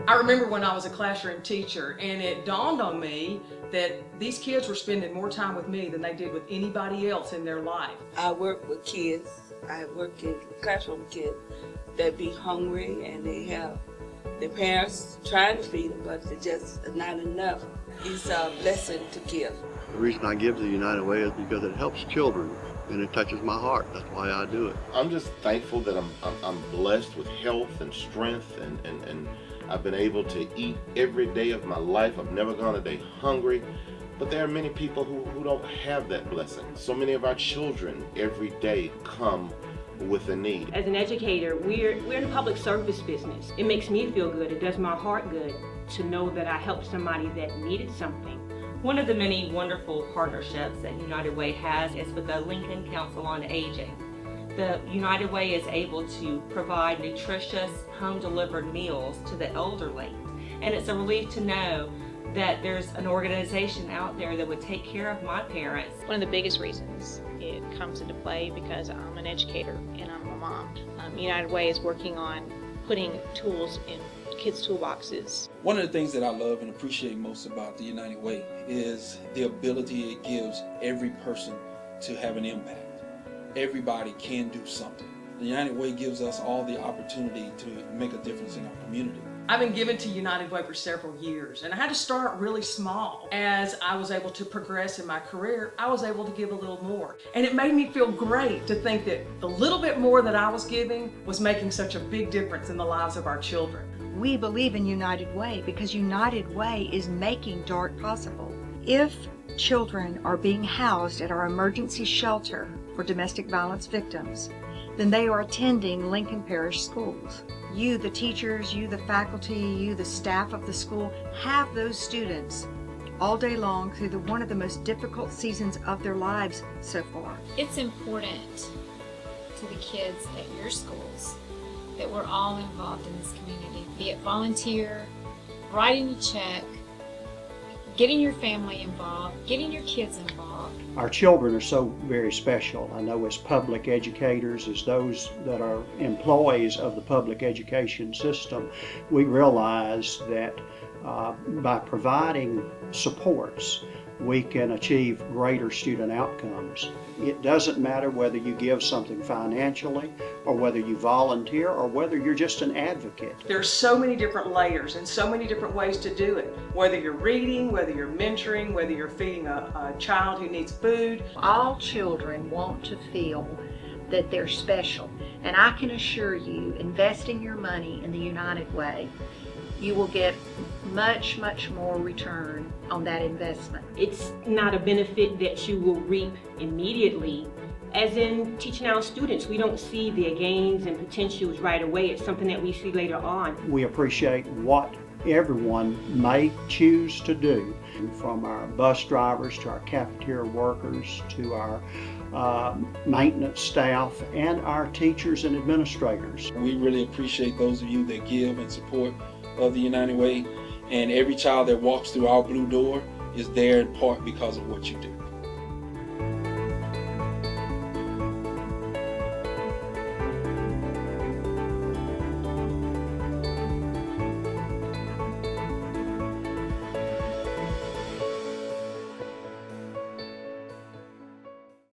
I remember when I was a classroom teacher, and it dawned on me that these kids were spending more time with me than they did with anybody else in their life. I work with kids. I work in classroom with kids that be hungry and they have their parents trying to feed them, but it's just not enough. It's a blessing to give. The reason I give to the United Way is because it helps children and it touches my heart. That's why I do it. I'm just thankful that I'm blessed with health and strength, and I've been able to eat every day of my life. I've never gone a day hungry. But there are many people who don't have that blessing. So many of our children every day come with a need. As an educator, we're in the public service business. It makes me feel good. It does my heart good to know that I helped somebody that needed something. One of the many wonderful partnerships that United Way has is with the Lincoln Council on Aging. The United Way is able to provide nutritious, home-delivered meals to the elderly. And it's a relief to know that there's an organization out there that would take care of my parents. One of the biggest reasons it comes into play because I'm an educator and I'm a mom. United Way is working on putting tools in kids' toolboxes. One of the things that I love and appreciate most about the United Way is the ability it gives every person to have an impact. Everybody can do something. The United Way gives us all the opportunity to make a difference in our community. I've been given to United Way for several years, and I had to start really small. As I was able to progress in my career, I was able to give a little more. And it made me feel great to think that the little bit more that I was giving was making such a big difference in the lives of our children. We believe in United Way because United Way is making DART possible. If children are being housed at our emergency shelter for domestic violence victims, then they are attending Lincoln Parish schools. You, the teachers, you, the faculty, you, the staff of the school, have those students all day long through one of the most difficult seasons of their lives so far. It's important to the kids at your schools that we're all involved in this community, be it volunteer, writing a check, getting your family involved, getting your kids involved. Our children are so very special. I know as public educators, as those that are employees of the public education system, we realize that by providing supports, we can achieve greater student outcomes. It doesn't matter whether you give something financially or whether you volunteer or whether you're just an advocate. There's so many different layers and so many different ways to do it. Whether you're reading, whether you're mentoring, whether you're feeding a child who needs food. All children want to feel that they're special. And I can assure you, investing your money in the United Way, you will get much, much more return on that investment. It's not a benefit that you will reap immediately. As in teaching our students, we don't see their gains and potentials right away. It's something that we see later on. We appreciate what everyone may choose to do, from our bus drivers to our cafeteria workers to our maintenance staff and our teachers and administrators. We really appreciate those of you that give and support of the United Way, and every child that walks through our blue door is there in part because of what you do.